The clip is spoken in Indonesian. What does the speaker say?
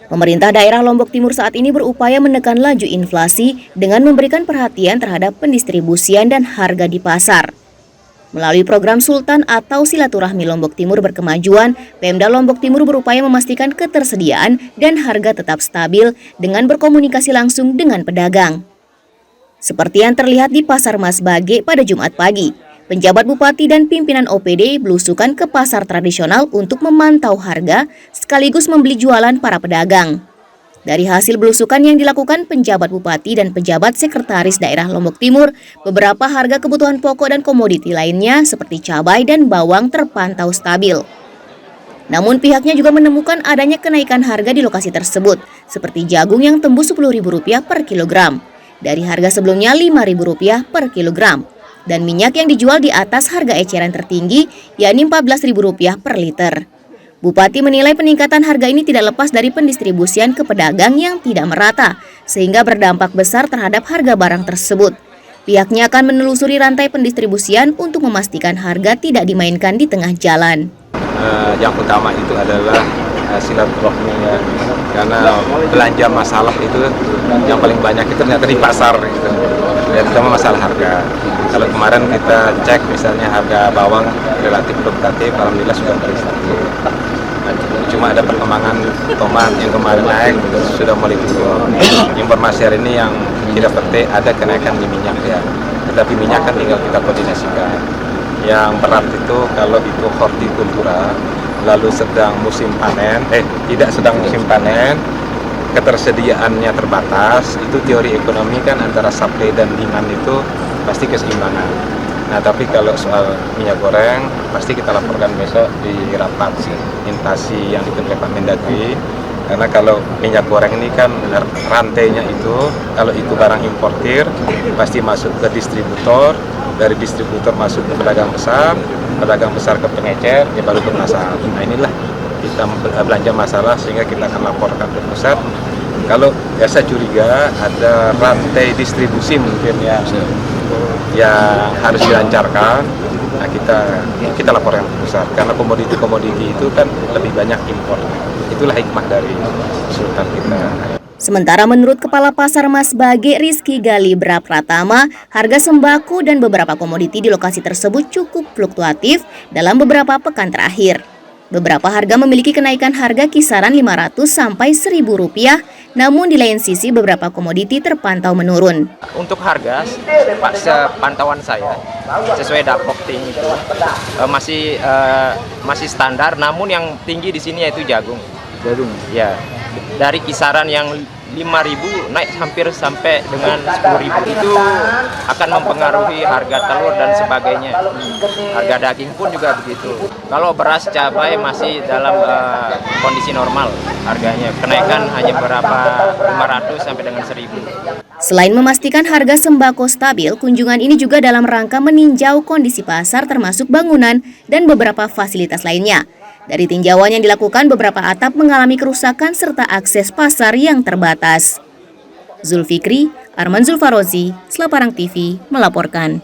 Pemerintah daerah Lombok Timur saat ini berupaya menekan laju inflasi dengan memberikan perhatian terhadap pendistribusian dan harga di pasar. Melalui program Sultan atau Silaturahmi Lombok Timur Berkemajuan, Pemda Lombok Timur berupaya memastikan ketersediaan dan harga tetap stabil dengan berkomunikasi langsung dengan pedagang. Seperti yang terlihat di Pasar Mas Bage pada Jumat pagi, penjabat bupati dan pimpinan OPD belusukan ke pasar tradisional untuk memantau harga sekaligus membeli jualan para pedagang. Dari hasil belusukan yang dilakukan penjabat bupati dan penjabat sekretaris daerah Lombok Timur, beberapa harga kebutuhan pokok dan komoditi lainnya seperti cabai dan bawang terpantau stabil. Namun pihaknya juga menemukan adanya kenaikan harga di lokasi tersebut, seperti jagung yang tembus Rp10.000 per kilogram, dari harga sebelumnya Rp5.000 per kilogram, dan minyak yang dijual di atas harga eceran tertinggi, yakni Rp14.000 per liter. Bupati menilai peningkatan harga ini tidak lepas dari pendistribusian ke pedagang yang tidak merata, sehingga berdampak besar terhadap harga barang tersebut. Pihaknya akan menelusuri rantai pendistribusian untuk memastikan harga tidak dimainkan di tengah jalan. Yang utama itu adalah silaturahmi ya, karena belanja masalah itu yang paling banyak itu ternyata di pasar gitu. Ya, terutama masalah harga. Kalau kemarin kita cek misalnya harga bawang relatif fluktuatif, alhamdulillah sudah mulai stabil. Nah, cuma ada perkembangan tomat yang kemarin naik sudah mulai turun. Informasi hari ini yang tidak penting ada kenaikan di minyak ya, tetapi minyak kan tinggal kita koordinasikan. Yang berat itu kalau itu hortikultura, lalu sedang musim panen, tidak sedang musim panen, ketersediaannya terbatas, itu teori ekonomi kan antara supply dan demand itu pasti keseimbangan. Nah tapi kalau soal minyak goreng, pasti kita laporkan besok di rapat intasi yang dipimpin oleh Pak Mendagri. Karena kalau minyak goreng ini kan rantainya itu, kalau itu barang importir, pasti masuk ke distributor, dari distributor masuk ke pedagang besar ke pengecer, ya baru ke pasar. Nah inilah kita belanja masalah sehingga kita akan laporkan ke pusat. Kalau ya saya curiga ada rantai distribusi mungkin ya yang harus dilancarkan. Nah kita laporkan ke pusat karena komoditi itu kan lebih banyak impor. Itulah hikmah dari Sultan kita. Sementara menurut Kepala Pasar Mas Bage Rizky Galibra Pratama, harga sembako dan beberapa komoditi di lokasi tersebut cukup fluktuatif dalam beberapa pekan terakhir. Beberapa harga memiliki kenaikan harga kisaran Rp500 sampai Rp1.000, namun di lain sisi beberapa komoditi terpantau menurun. Untuk harga, sepantauan saya, sesuai Dapokting itu masih standar, namun yang tinggi di sini yaitu jagung. Ya, dari kisaran yang 5.000 naik hampir sampai dengan 10.000 itu akan mempengaruhi harga telur dan sebagainya. Harga daging pun juga begitu. Kalau beras cabai masih dalam kondisi normal harganya. Kenaikan hanya berapa 500 sampai dengan 1.000. Selain memastikan harga sembako stabil, kunjungan ini juga dalam rangka meninjau kondisi pasar termasuk bangunan dan beberapa fasilitas lainnya. Dari tinjauan yang dilakukan, beberapa atap mengalami kerusakan serta akses pasar yang terbatas. Zulfikri, Arman Zulfarozi, Selaparang TV melaporkan.